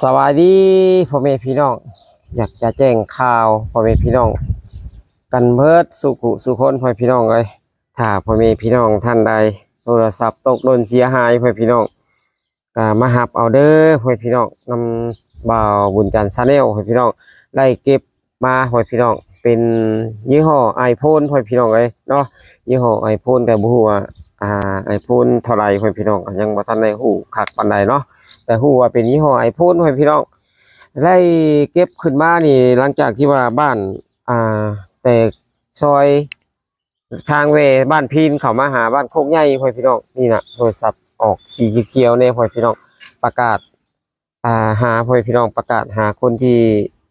สวัสดีพ่อแม่พี่น้องอยากจะแจ้งข่าวพ่อแม่พี่น้องกันเบิดสุขุสุคนพ่อแม่พี่น้องเลยถ้าพ่อแม่พี่น้องท่านใดโทรศัพท์ตกหล่นเสียหายพ่อแม่พี่น้องก็มาหับเอาเด้อพ่อแม่พี่น้องนำบ่าวบุญจันทร์ชาแนลพ่อแม่พี่น้องไล่เก็บมาพ่อแม่พี่น้องเป็นยี่ห้อ iPhone พ่อแม่พี่น้องเลยเนาะยี่ห้อ iPhone แต่บ่ฮู้ว่าiPhone เท่าไหร่พ่อแม่พี่น้องก็ยังบ่ทันได้ฮู้คักปานใดเนาะแต่ฮู้ว่าเป็นยี่ห้อ iPhone พ่อแม่พี่น้อง ได้เก็บขึ้นมานี่หลังจากที่ว่าบ้านแต่ซอยทางเวบ้านพีนเข้ามาหาบ้านโคกใหญ่พ่อพี่น้องนี่นะโทรศัพท์ออกสีเขียวๆเนี่ยพ่อพี่น้องประกาศหาพ่อพี่น้องประกาศหาคนที่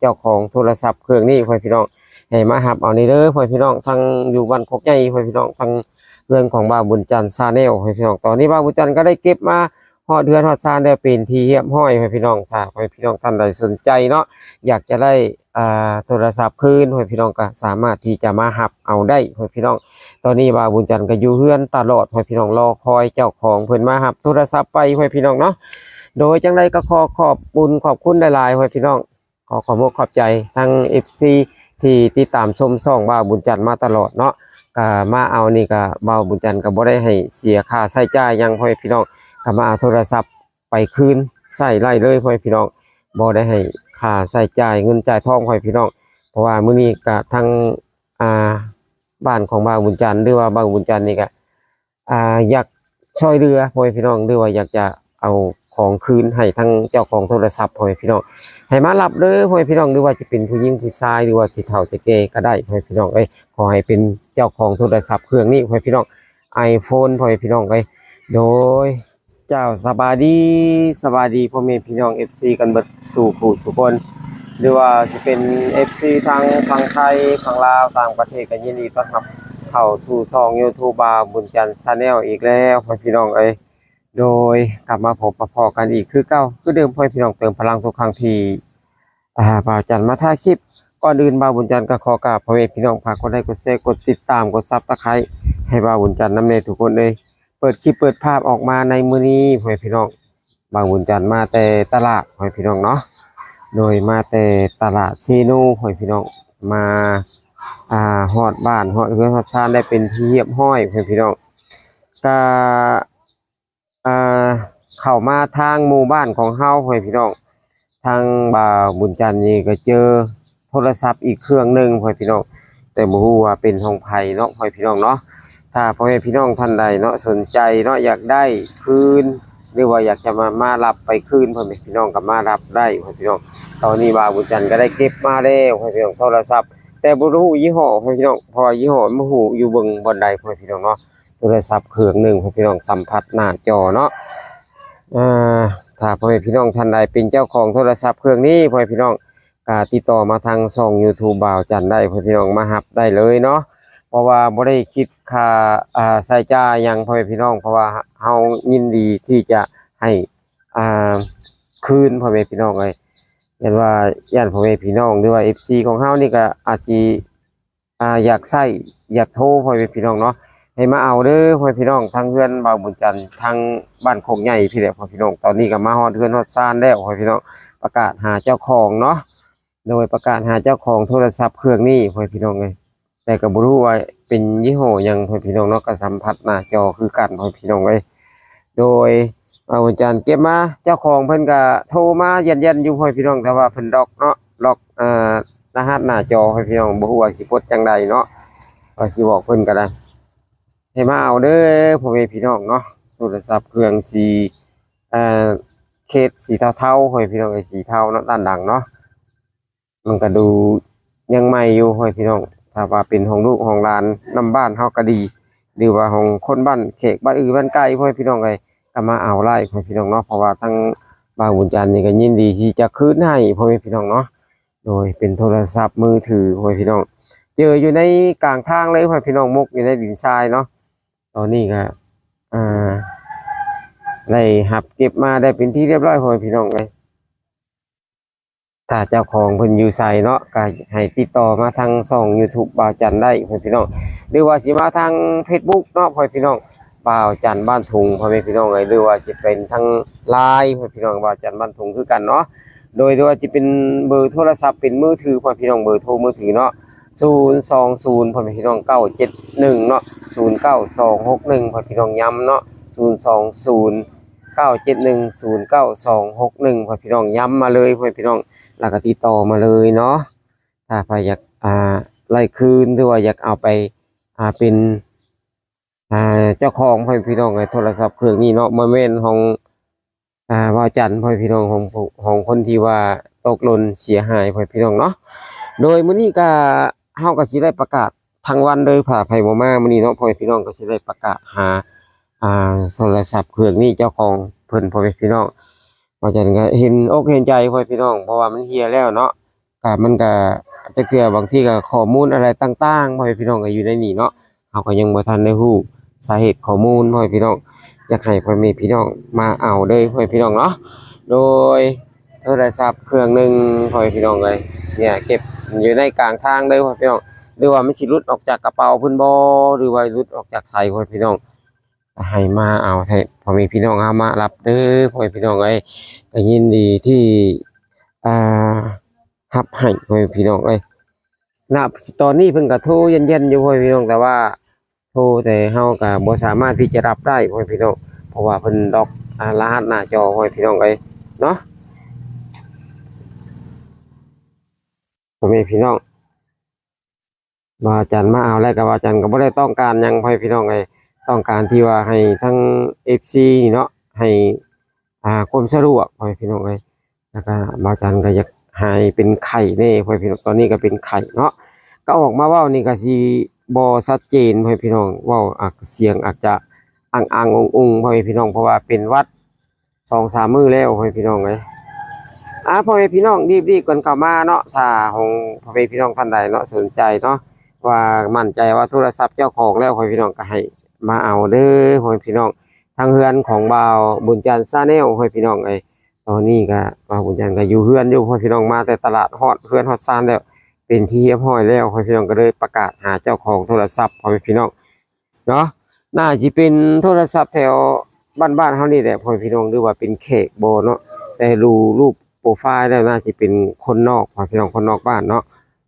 เจ้าของโทรศัพท์เครื่องนี้พ่อพี่น้องให้มาหับเอาในเด้อพ่อพี่น้องทางอยู่บ้านโคกใหญ่พ่อพี่น้องทางเรื่องของบ้านบุญจันทร์ชาแนลพ่อพี่น้องตอนนี้บ้านบุญจันทร์ก็ได้เก็บมาฮอดเดือนฮอดซานได้เป็นที่เยี่ยมห้อยให้พี่น้องถ้าให้พี่น้องท่านใดสนใจเนาะอยากจะได้โทรศัพท์คืนให้พี่น้องก็สามารถที่จะมาหับเอาได้ให้พี่น้องตอนนี้บ่าวบุญจันทร์ก็อยู่เฮือนตลอดให้พี่น้องรอคอยเจ้าของเพิ่นมาหับโทรศัพท์ไปให้พี่น้องเนาะโดยจังไดก็ขอขอบบุญขอบคุณหลายๆให้พี่น้องขอขอบคุณขอบใจทั้ง FC ที่ติดตามชมช่องบ่าวบุญจันทร์มาตลอดเนาะก็มาเอานี่ก็บ่าวบุญจันทร์ก็บ่ได้ให้เสียค่าใช้จ่ายหยังให้พี่น้องก็มาเอาโทรศัพท์ไปคืนใส่ไล่เลยพ่อพี่น้องบ่ได้ให้ค่าใส่จ่ายเงินจ่ายทองพ่อพี่น้องเพราะว่ามื้อนี้ก็ทั้งบ้านของบ่าวบุญจันทร์หรือว่าบ่าวบุญจันทร์นี่ก็อยากช่วยเหลือพ่อพี่น้องหรือว่าอยากจะเอาของคืนให้ทั้งเจ้าของโทรศัพท์พ่อพี่น้องให้มารับเด้อพ่อพี่น้องหรือว่าจะเป็นผู้หญิงผู้ชายหรือว่าที่เฒ่าจะแก่ก็ได้พ่อพี่น้องขอให้เป็นเจ้าของโทรศัพท์เครื่องนี้พ่อพี่น้อง iPhone พ่อพี่น้องโดยเจ้าสบายดีพ่อแม่พี่น้อง FC กันเบิดสู่ผู้สุคนหรือว่าจะเป็น FC ทางฝั่งไทยฝั่งลาวต่างประเทศก็ยินดีต้อนรับเข้าสู่ช่อง YouTube บ่าวบุญจันทร์ Channel อีกแล้วพ่อพี่น้องโดยกลับมาพบปะพอกันอีกคือเก่าคือเดิมพ่อพี่น้องเติมพลังทุกครั้งที่บ่าวจันทร์มาถ่ายคลิปก่อนอื่นบ่าวบุญจันทร์ก็ขอกราบพ่อแม่พี่น้องฝากกดไลค์กดแชร์กดติดตามกด Subscribe ให้บ่าวบุญจันทร์นำเนทุกคนเปิดคลิปเปิดภาพออกมาในมื้อนี้พ่อพี่น้องบางบุญจันทร์มาแต่ตลาดพ่อพี่น้องเนาะโดยมาแต่ตลาดซีนูพ่อพี่น้องมาฮอดบ้านฮอดเรือนฮอดซานได้เป็นที่เรียบร้อยพ่อพี่น้องก็เข้ามาทางหมู่บ้านของเฮาพ่อพี่น้องทางบ่าวบุญจันทร์นี่ก็เจอโทรศัพท์อีกเครื่องนึงพ่อพี่น้องแต่บ่ฮู้ว่าเป็นของไผเนาะพ่อพี่น้องเนาะถ้าพ่อแม่พี่น้องท่านใดเนาะสนใจเนาะอยากได้คืนหรือว่าอยากจะมารับไปคืนพ่อแม่พี่น้องก็มารับได้พ่อพี่น้องตอนนี้บ่าวบุญจันทร์ก็ได้เก็บมาแล้วพ่อพี่น้องโทรศัพท์แต่บ่รู้ยี่ห้อพ่อพี่น้องเพราะยี่ห้อบ่ฮู้อยู่เบิ่งบ่ใดพ่อพี่น้องเนาะโทรศัพท์เครื่องนึงพ่อพี่น้องสัมผัสหน้าจอเนาะถ้าพ่อแม่พี่น้องท่านใดเป็นเจ้าของโทรศัพท์เครื่องนี้พ่อพี่น้องก็ติดต่อมาทางช่อง YouTube บ่าวจันทร์ได้พ่อพี่น้องมารับได้เลยเนาะเพราะว่าบ่ได้คิดค่าใช้จ่ายหยังพ่อแม่พี่น้องเพราะว่าเฮายินดีที่จะให้คืนพ่อแม่พี่น้องยันว่าญาติพ่อแม่พี่น้องหรือว่า FC ของเฮานี่ก็อาจสิอยากใช้อยากโทรพ่อแม่พี่น้องเนาะให้มาเอาเด้อพ่อแม่พี่น้องทางเฮือนบ่าวบุญจันทร์ทางบ้านโคกใหญ่พี่แหละพ่อพี่น้องตอนนี้ก็มาฮอดเฮือนฮอดซานแล้วพ่อพี่น้องประกาศหาเจ้าของเนาะโดยประกาศหาเจ้าของโทรศัพท์เครื่องนี้พ่อพี่น้องแต่ก็บ่รู้ว่าเป็นยี่ห้อหยังพ่อพี่น้องเนาะก็สัมผัสหน้าจอคือกันพ่อพี่น้องโดยวันจันทร์เก็บมาเจ้าของเพิ่นก็โทรมาเย็นๆอยู่พ่อพี่น้องแต่ว่าเพิ่นล็อกเนาะล็อกรหัสหน้าจอพ่อพี่น้องบ่ฮู้ว่าสิกดจังใดเนาะก็สิบอกเพิ่นก็ได้ให้มาเอาเด้อพ่อพี่น้องเนาะโทรศัพท์เครื่องสีเคสสีเทาๆพ่อพี่น้องสีเทาเนาะด้านหลังเนาะมันก็ดูยังใหม่อยู่พ่อพี่น้องถ้าว่าเป็นของลูกของหลานนำบ้านเฮาก็ดีหรือว่าของคนบ้านเขกบ้านอื่นบ้านไกลพ่อพี่น้องก็มาเอาไล่พ่อพี่น้องเนาะเพราะว่าทั้งบ่าวบุญจันทร์นี่ก็ยินดีที่จะคืนให้พ่อพี่น้องเนาะโดยเป็นโทรศัพท์มือถือพ่อพี่น้องเจออยู่ในกลางทางเลยพ่อพี่น้องมุกอยู่ในดินทรายเนาะตอนนี้ก็ได้หับเก็บมาได้เป็นที่เรียบร้อยพ่อพี่น้องถ้าเจ้าของเพิ่นอยู่ไสเนาะก็ให้ติดต่อมาทางช่อง YouTube บ่าวจันทร์ได้พ่อพี่น้องหรือว่าสิมาทาง Facebook เนาะพ่อพี่น้องบ่าวจันทร์บ้านทุงพ่อแม่พี่น้องหรือว่าจะเป็นทาง LINE พ่อพี่น้องบ่าวจันทร์บ้านทุงคือกันเนาะ โดยว่าจะเป็นเบอร์โทรศัพท์เป็นมือถือพ่อพี่น้องเบอร์โทรมือถือเนาะ020พ่อพี่น้อง971เนาะ09261พ่อพี่น้องย้ำเนาะ020 971 09261พ่อพี่น้องย้ำมาเลยพ่อพี่น้องแล้วก็ติดต่อมาเลยเนาะถ้าใครอยากไล่คืนหรือว่าอยากเอาไปเป็นเจ้าของพ่อพี่น้องในโทรศัพท์เครื่องนี้เนาะบ่แม่นของว่าจันทร์พ่อพี่น้องของคนที่ว่าตกหล่นเสียหายพ่อพี่น้องเนาะโดยมื้อนี้ก็เฮาก็สิได้ประกาศทั้งวันเลยผ่าไผบ่มามื้อนี้เนาะพ่อพี่น้องก็สิได้ประกาศหาโทรศัพท์เครื่องนี้เจ้าของเพิ่นพ่อพี่น้องว่าจันก็เห็นอกเห็นใจพ่อพี่น้องเพราะว่ามันเฮียแล้วเนาะก็มันก็จักเทื่อบางทีก็ข้อมูลอะไรต่างๆพ่อพี่น้องก็อยู่ในนี้เนาะเฮาก็ยังบ่ทันได้ฮู้สาเหตุข้อมูลพ่อพี่น้องอยากให้พ่อแม่พี่น้องมาเอาเด้อพ่อพี่น้องเนาะโดยโทรศัพท์เครื่องหนึงพ่อพี่น้องเลยเนี่ยเก็บอยู่ในกลางทางเด้อพ่อพี่น้องหรือว่ามันสิหลุดออกจากกระเป๋าเพิ่นบ่หรือว่าหลุดออกจากไสพ่อพี่น้องให้มาเอาให้พ่อแม่พี่น้องหามารับเด้อพ่อพี่น้องเอ้ยก็ยินดีที่อ่ารับให้พ่อพี่น้องเอ้ยณตอนนี้เพิ่นก็โทรเย็นๆอยู่พ่อพี่น้องแต่ว่าโทรแต่เฮาก็บ่สามารถที่จะรับได้พ่อพี่น้องเพราะว่าเพิ่นล็อกรหัสหน้าจอพ่อพี่น้องเอ้ยเนาะพ่อแม่พี่น้องว่าจันมาเอาแล้วก็ว่าจันก็บ่ได้ต้องการหยังพ่อพี่น้องเอ้ยต้องการที่ว่าให้ทั้ง FC เนาะให้ความสะดวกพ่อพี่น้องเอ้ยแล้วก็บ่จันก็อยากให้เป็นไข่แน่พ่อพี่น้องตอนนี้ก็เป็นไข่เนาะก็ออกมาเว้านี่ก็สิบ่ชัดเจนพ่อพี่น้องเว้าเสียงอาจจะอังๆองๆพ่อพี่น้องเพราะว่าเป็นหวัด2-3มื้อแล้วพ่อพี่น้องเอ้ยพ่อแม่พี่น้องรีบๆกันเข้ามาเนาะถ้าของพ่อแม่พี่น้องท่านใดเนาะสนใจเนาะว่ามั่นใจว่าโทรศัพท์เจ้าของแล้วพ่อพี่น้องก็ให้มาเอาเด้อพ่อพี่น้องทางเฮือนของบ่าวบุญจันทร์ชาแนลพ่อพี่น้องเอ้ยตอนนี้ก็บ่าวบุญจันทร์ก็อยู่เฮือนอยู่พ่อพี่น้องมาแต่ตลาดฮอดเฮือนฮอดซานแล้วเป็นที่เรียบร้อยแล้วพ่อพี่น้องก็เลยประกาศหาเจ้าของโทรศัพท์พ่อพี่น้องเนาะน่าจะเป็นโทรศัพท์แถวบ้านๆเฮานี่แหละพ่อพี่น้องหรือว่าเป็นเคกบ่เนาะแต่รูปโปรไฟล์แล้วน่าจะเป็นคนนอกพ่อพี่น้องคนนอกบ้านเนาะ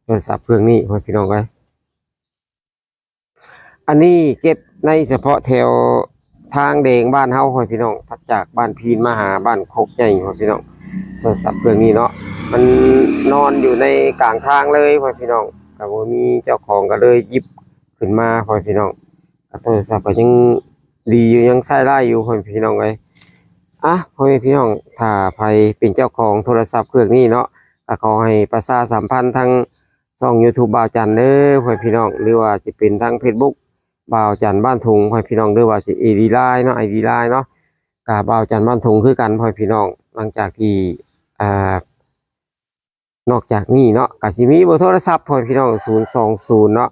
โทรศัพท์เครื่องนี้พ่อพี่น้องเอ้ยอันนี้เก็บในเฉพาะแถวทางแดงบ้านเฮาพ่อพี่น้องถัดจากบ้านพีนมาหาบ้านโคกใหญ่พ่อพี่น้องโทรศัพท์เครื่องนี้เนาะมันนอนอยู่ในกลางทางเลยพ่อพี่น้องก็บ่มีเจ้าของก็เลยหยิบขึ้นมาพ่อพี่น้องโทรศัพท์ก็ยังดีอยู่ยังใช้ได้อยู่พ่อพี่น้องเอ้ยพ่อพี่น้องถ้าใครเป็นเจ้าของโทรศัพท์เครื่องนี้เนาะก็ขอให้ประชาสัมพันธ์ทางช่อง YouTube บ่าวจันทร์เด้อพ่อพี่น้องหรือว่าจะเป็นทาง Facebookบ่าวจันทร์บ้านทุงพ่อพี่น้องหรือว่าสิ ID Line เนาะ ID Line เนาะก็บ่าวจันทร์บ้านทุงคือกันพ่อพี่น้องหลังจากที่นอกจากนี้เนาะก็สิมีเบอร์โทรศัพท์พ่อพี่น้อง020เนาะ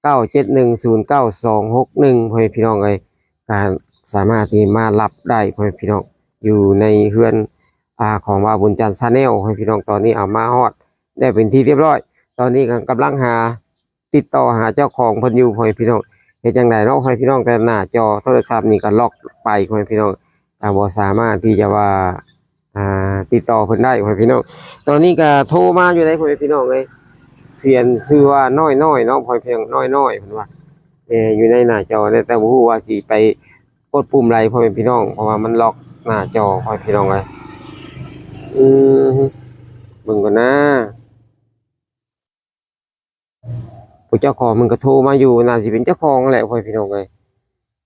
971096261พ่อพี่น้องเอ้ยการสามารถที่มารับได้พ่อพี่น้องอยู่ในเฮือนของว่าบุญจันทร์ชาแนลพ่อพี่น้องตอนนี้เอามาฮอดได้เป็นที่เรียบร้อยตอนนี้กำลังติดต่อหาเจ้าของเพิ่นอยู่พ่อพี่น้องเฮ็ดจังไดเนาะพ่อพี่น้องแต่หน้าจอโทรศัพท์นี่ก็ล็อกไปพ่อพี่น้องบ่สามารถที่จะว่าติดต่อเพิ่นได้พ่อพี่น้องตอนนี้ก็โทรมาอยู่ในพ่อพี่น้องเอ้ยเสียนชื่อว่าน้อยๆเนาะพ่อพี่น้องน้อยๆเพิ่นว่าอยู่ในหน้าจอแต่บ่ฮู้ว่าสิไปกดปุ่มไรพ่อพี่น้องเพราะว่ามันล็อกหน้าจอพ่อพี่น้องเอ้ยเบิ่งก่อนนะผู้เจ้าของมันก็โทรมาอยู่น่าสิเป็นเจ้าของแหละพ่อพี่น้องเอ้ย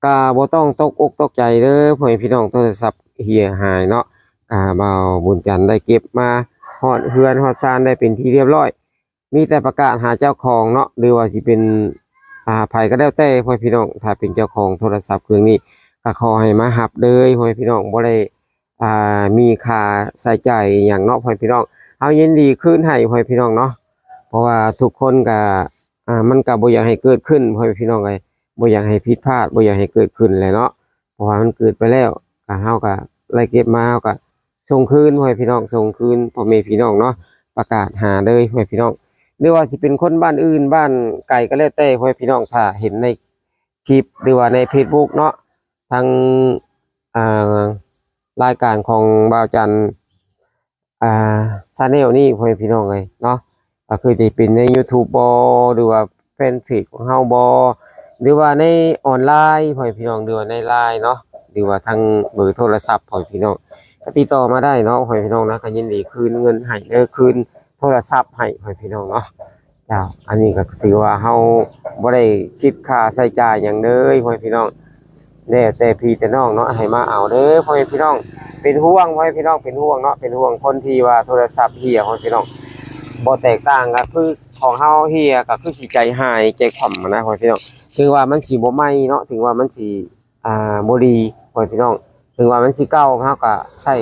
ก็บ่ต้องตกอกตกใจเด้อพ่อพี่น้องโทรศัพท์เหี่ยหายเนาะบ่าวบุญจันทร์ได้เก็บมาฮอดเฮือนฮอดซานได้เป็นที่เรียบร้อยมีแต่ประกาศหาเจ้าของเนาะหรือว่าสิเป็นไผก็แล้วแต่พ่อพี่น้องถ้าเป็นเจ้าของโทรศัพท์เครื่องนี้ก็ขอให้มารับเลยพ่อพี่น้องบ่ได้มีค่าใช้จ่ายหยังเนาะพ่อพี่น้องเฮายินดีคืนให้พ่อพี่น้องเนาะเพราะว่าทุกคนก็มันก็บ่อยากให้เกิดขึ้นพ่อพี่น้องเอ้ยบ่อยากให้ผิดพลาดบ่อยากให้เกิดขึ้นแหละเนาะเพราะว่ามันเกิดไปแล้วก็เฮาก็ไล่เก็บมาเฮาก็ส่งคืนพ่อพี่น้องส่งคืนพ่อแม่พี่น้องเนาะประกาศหาเลยพ่อพี่น้องหรือว่าสิเป็นคนบ้านอื่นบ้านไกลก็แล้วแต่พ่อพี่น้องถ้าเห็นในคลิปหรือว่าใน Facebook เนาะทางรายการของบ่าวจันทร์ ชาแนลนี่พ่อแม่พี่น้องเลยเนาะก็คือจะเป็นใน YouTube บ่หรือว่าแฟนเพจของเฮาบ่หรือว่าในออนไลน์พ่อแม่พี่น้องหรือว่าใน LINE เนาะหรือว่าทางเบอร์โทรศัพท์พ่อแม่พี่น้องก็ติดต่อมาได้เนาะพ่อแม่พี่น้องนะก็ยินดีคืนเงินให้คืนโทรศัพท์ให้พ่อแม่พี่น้องเนาะจ้าอันนี้ก็ถือว่าเฮาบ่ได้คิดค่าใช้จ่ายหยังเลยพ่อแม่พี่น้องแล้วแต่พี่แต่น้องเนาะให้มาเอาเด้อพ่อแม่พี่น้องเป็นห่วงพ่อแม่พี่น้องเป็นห่วงเนาะเป็นห่วงคนที่ว่าโทรศัพท์เหี่ยพ่อแม่พี่น้องบ่แตกต่างก็คือของเฮาเหี่ยก็คือสิใจหายใจคว่ำนะพ่อแม่พี่น้องถึงว่ามันสิบ่ใหม่เนาะถึงว่ามันสิบ่ดีพ่อแม่พี่น้องถึงว่ามันสิเก่าเฮาก็ใช้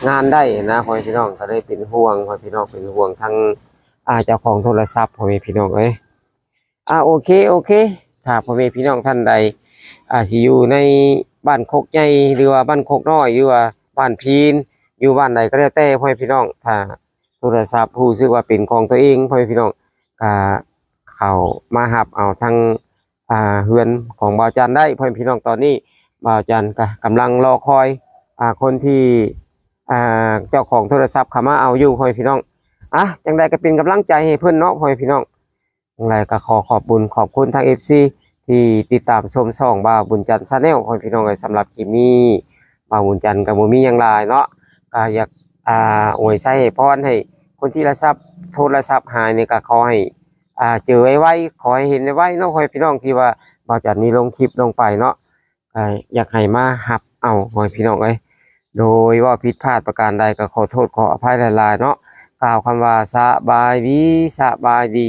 งานได้นะพ่อแม่พี่น้องก็ได้เป็นห่วงพ่อแม่พี่น้องเป็นห่วงทั้งเจ้าของโทรศัพท์พ่อแม่พี่น้องเอ้ยโอเคถ้าพ่อแม่พี่น้องท่านใดสิอยู่ในบ้านโคกใหญ่หรือว่าบ้านโคกน้อยหรือว่าบ้านพีนอยู่บ้านใดก็แล้วแต่พ่อแม่พี่น้องถ้าโทรศัพท์รู้สึกว่าเป็นของตัวเองพ่อแม่พี่น้องก็เข้ามารับเอาทางเฮือนของบ่าวจันได้พ่อแม่พี่น้องตอนนี้บ่าวจันก็กำลังรอคอยคนที่เจ้าของโทรศัพท์เข้ามาเอาอยู่พ่อแม่พี่น้องจังใดก็เป็นกำลังใจให้เพิ่นเนาะพ่อแม่พี่น้องจังไรก็ขอบบุญขอบคุณทาง FC ที่ติดตามชมช่องบ่าวบุญจันทร์ชาแนลพ่อแม่พี่น้องสำหรับคลิปนี้บ่าวบุญจันทร์ก็บ่มีหยังหลายเนาะก็อยากอวยชัยพรให้คนที่โทรศัพท์หายนี่ก็ขอให้เจอไว้ขอให้เห็นไว้เนาะพ่อแม่พี่น้องที่ว่าบ่าวจันทร์นี้ลงคลิปลงไปเนาะอยากให้มารับเอาพ่อแม่พี่น้องเอ้ยโดยว่าผิดพลาดประการใดก็ขอโทษขออภัยหลายๆเนาะกล่าวคำว่าสบายดี